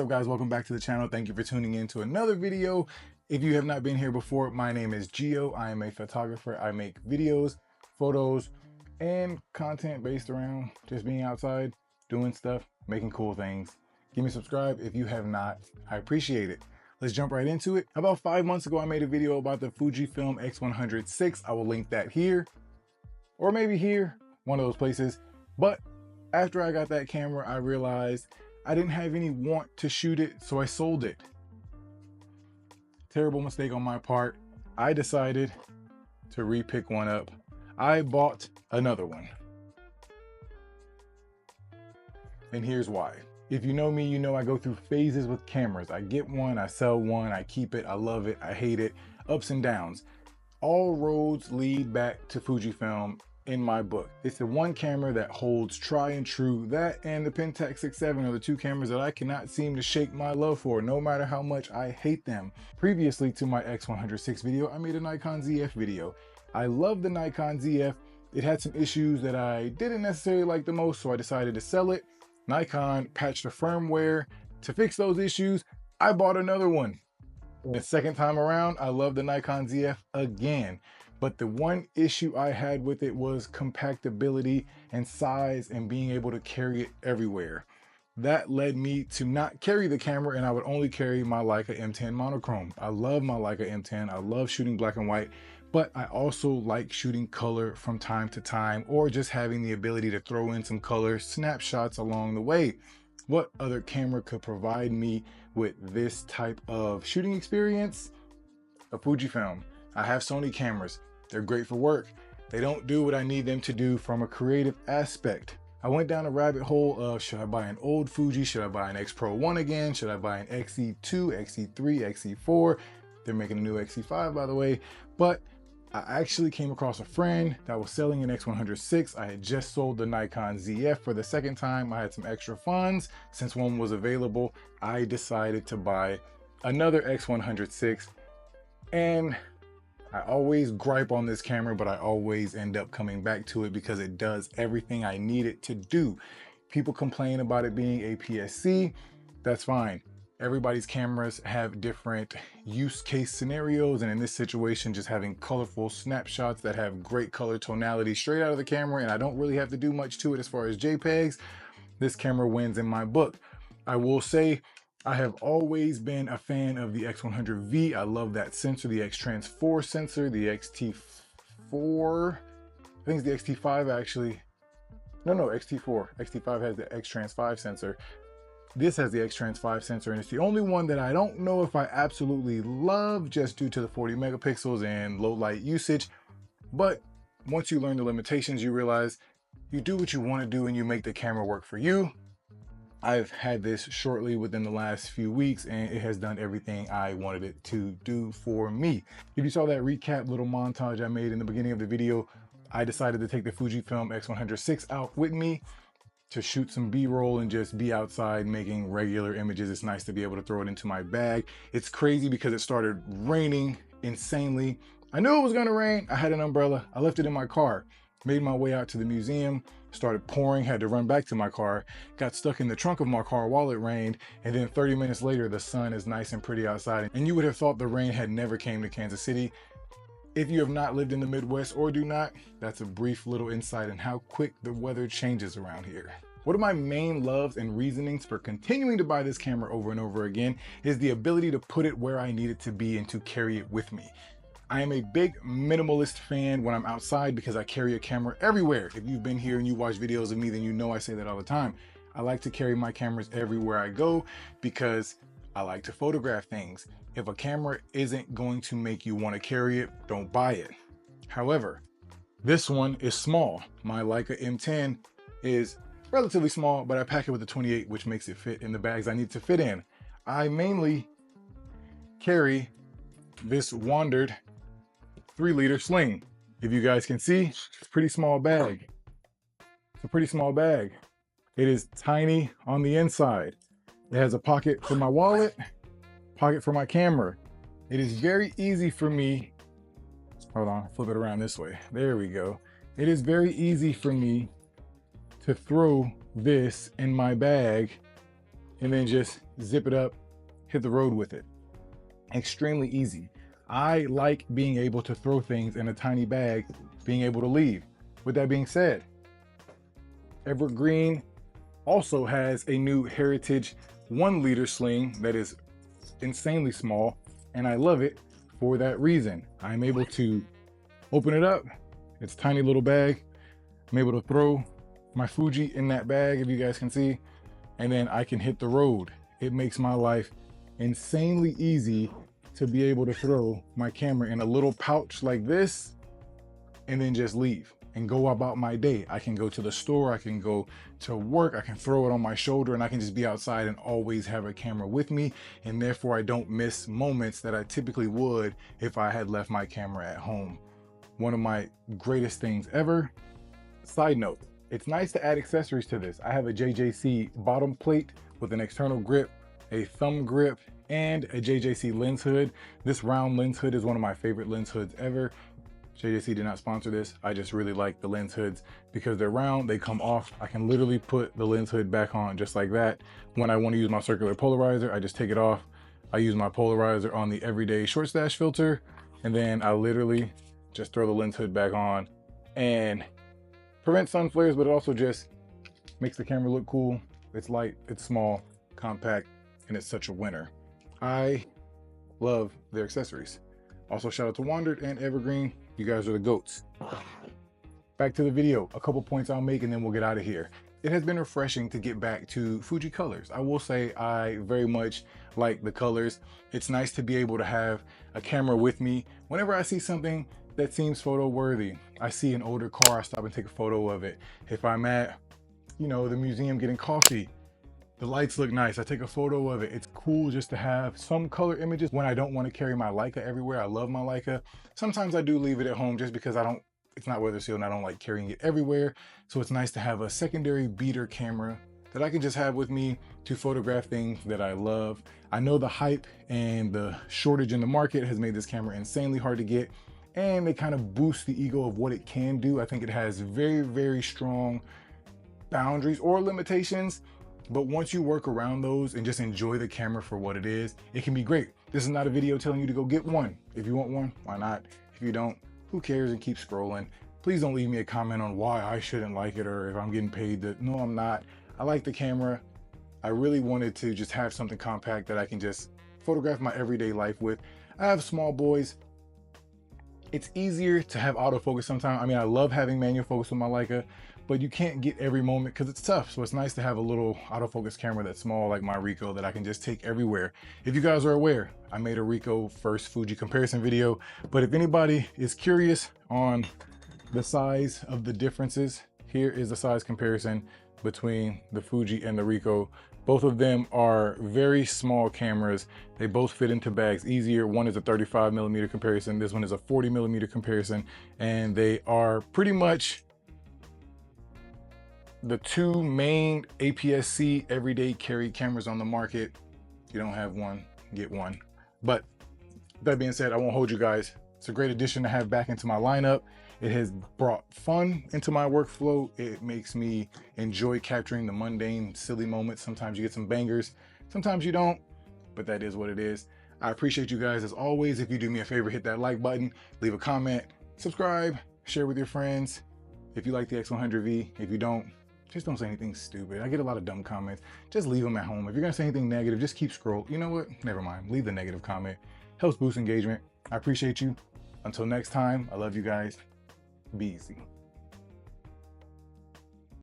up, guys? Welcome back to the channel. Thank you for tuning in to another video. If you have not been here before, my name is Gio. I am a photographer. I make videos, photos, and content based around just being outside, doing stuff, making cool things. Give me a subscribe if you have not. I appreciate it. Let's jump right into it. About 5 months ago, I made a video about the Fujifilm X100VI. I will link that here, or maybe here, one of those places. But after I got that camera, I realized I didn't have any want to shoot it, so I sold it. Terrible mistake on my part. I decided to re-pick one up. I bought another one. And here's why. If you know me, you know I go through phases with cameras. I get one, I sell one, I keep it, I love it, I hate it, ups and downs. All roads lead back to Fujifilm in my book. It's the one camera that holds tri and true. That and the Pentax 6.7 are the two cameras that I cannot seem to shake my love for, no matter how much I hate them. Previously to my X100VI video, I made a Nikon ZF video. I love the Nikon ZF. It had some issues that I didn't necessarily like the most, so I decided to sell it. Nikon patched the firmware to fix those issues. I bought another one. The second time around, I love the Nikon ZF again. But the one issue I had with it was compactability and size and being able to carry it everywhere. That led me to not carry the camera, and I would only carry my Leica M10 monochrome. I love my Leica M10. I love shooting black and white, but I also like shooting color from time to time, or just having the ability to throw in some color snapshots along the way. What other camera could provide me with this type of shooting experience? A Fujifilm. I have Sony cameras. They're great for work. They don't do what I need them to do from a creative aspect. I went down a rabbit hole of, should I buy an old Fuji? Should I buy an X Pro 1 again? Should I buy an XE2, XE3, XE4? They're making a new XE5, by the way. But I actually came across a friend that was selling an X100VI. I had just sold the Nikon ZF for the second time. I had some extra funds. Since one was available, I decided to buy another X100VI. And I always gripe on this camera, but I always end up coming back to it because it does everything I need it to do. People complain about it being APS-C. That's fine. Everybody's cameras have different use case scenarios, and in this situation, just having colorful snapshots that have great color tonality straight out of the camera, and I don't really have to do much to it as far as JPEGs, this camera wins in my book. I will say, I have always been a fan of the X100V. I love that sensor, the X-Trans4 sensor, the XT4, I think it's the XT5 actually. No, XT4. XT5 has the X-Trans5 sensor. This has the X-Trans5 sensor, and it's the only one that I don't know if I absolutely love just due to the 40 megapixels and low light usage. But once you learn the limitations, you realize you do what you want to do and you make the camera work for you. I've had this shortly within the last few weeks, and it has done everything I wanted it to do for me. If you saw that recap little montage I made in the beginning of the video, I decided to take the Fujifilm X100VI out with me to shoot some B-roll and just be outside making regular images. It's nice to be able to throw it into my bag. It's crazy because it started raining insanely. I knew it was gonna rain. I had an umbrella. I left it in my car. Made my way out to the museum, started pouring, had to run back to my car, got stuck in the trunk of my car while it rained, and then 30 minutes later, the sun is nice and pretty outside. And you would have thought the rain had never came to Kansas City. If you have not lived in the Midwest or do not, that's a brief little insight on how quick the weather changes around here. One of my main loves and reasonings for continuing to buy this camera over and over again is the ability to put it where I need it to be and to carry it with me. I am a big minimalist fan when I'm outside because I carry a camera everywhere. If you've been here and you watch videos of me, then you know I say that all the time. I like to carry my cameras everywhere I go because I like to photograph things. If a camera isn't going to make you want to carry it, don't buy it. However, this one is small. My Leica M10 is relatively small, but I pack it with a 28, which makes it fit in the bags I need to fit in. I mainly carry this Wandrd 3-liter Sling. If you guys can see, it's a pretty small bag. It's a pretty small bag. It is tiny on the inside. It has a pocket for my wallet, pocket for my camera. It is very easy for me, hold on, flip it around this way. There we go. It is very easy for me to throw this in my bag and then just zip it up, hit the road with it. Extremely easy. I like being able to throw things in a tiny bag, being able to leave. With that being said, Evergreen also has a new Heritage 1-liter sling that is insanely small, and I love it for that reason. I'm able to open it up, it's a tiny little bag. I'm able to throw my Fuji in that bag, if you guys can see, and then I can hit the road. It makes my life insanely easy to be able to throw my camera in a little pouch like this and then just leave and go about my day. I can go to the store, I can go to work, I can throw it on my shoulder, and I can just be outside and always have a camera with me, and therefore I don't miss moments that I typically would if I had left my camera at home. One of my greatest things ever. Side note, it's nice to add accessories to this. I have a JJC bottom plate with an external grip, a thumb grip, and a JJC lens hood. This round lens hood is one of my favorite lens hoods ever. JJC did not sponsor this. I just really like the lens hoods because they're round, they come off. I can literally put the lens hood back on just like that. When I want to use my circular polarizer, I just take it off. I use my polarizer on the everyday short stash filter, and then I literally just throw the lens hood back on and prevent sun flares, but it also just makes the camera look cool. It's light, it's small, compact, and it's such a winner. I love their accessories. Also, shout out to Wandrd and Evergreen. You guys are the GOATs. Back to the video, a couple points I'll make and then we'll get out of here. It has been refreshing to get back to Fuji colors. I will say I very much like the colors. It's nice to be able to have a camera with me. Whenever I see something that seems photo worthy, I see an older car, I stop and take a photo of it. If I'm at, you know, the museum getting coffee, the lights look nice, I take a photo of it. It's cool just to have some color images when I don't want to carry my Leica everywhere. I love my Leica. Sometimes I do leave it at home just because it's not weather sealed and I don't like carrying it everywhere. So it's nice to have a secondary beater camera that I can just have with me to photograph things that I love. I know the hype and the shortage in the market has made this camera insanely hard to get, and they kind of boost the ego of what it can do. I think it has very, very strong boundaries or limitations. But once you work around those and just enjoy the camera for what it is, it can be great. This is not a video telling you to go get one. If you want one, why not? If you don't, who cares, and keep scrolling. Please don't leave me a comment on why I shouldn't like it or if I'm getting paid to. No, I'm not. I like the camera. I really wanted to just have something compact that I can just photograph my everyday life with. I have small boys. It's easier to have autofocus sometimes. I mean, I love having manual focus with my Leica, but you can't get every moment because it's tough. So it's nice to have a little autofocus camera that's small like my Ricoh that I can just take everywhere. If you guys are aware, I made a Ricoh first Fuji comparison video, but if anybody is curious on the size of the differences, here is the size comparison between the Fuji and the Ricoh. Both of them are very small cameras. They both fit into bags easier. One is a 35mm comparison. This one is a 40mm comparison, and they are pretty much the two main APS-C everyday carry cameras on the market. If you don't have one, get one. But that being said, I won't hold you guys. It's a great addition to have back into my lineup. It has brought fun into my workflow. It makes me enjoy capturing the mundane, silly moments. Sometimes you get some bangers, sometimes you don't, but that is what it is. I appreciate you guys as always. If you do me a favor, hit that like button, leave a comment, subscribe, share with your friends. If you like the X100V, if you don't, just don't say anything stupid. I get a lot of dumb comments. Just leave them at home. If you're gonna say anything negative, just keep scrolling. You know what? Never mind. Leave the negative comment. Helps boost engagement. I appreciate you. Until next time, I love you guys. Be easy.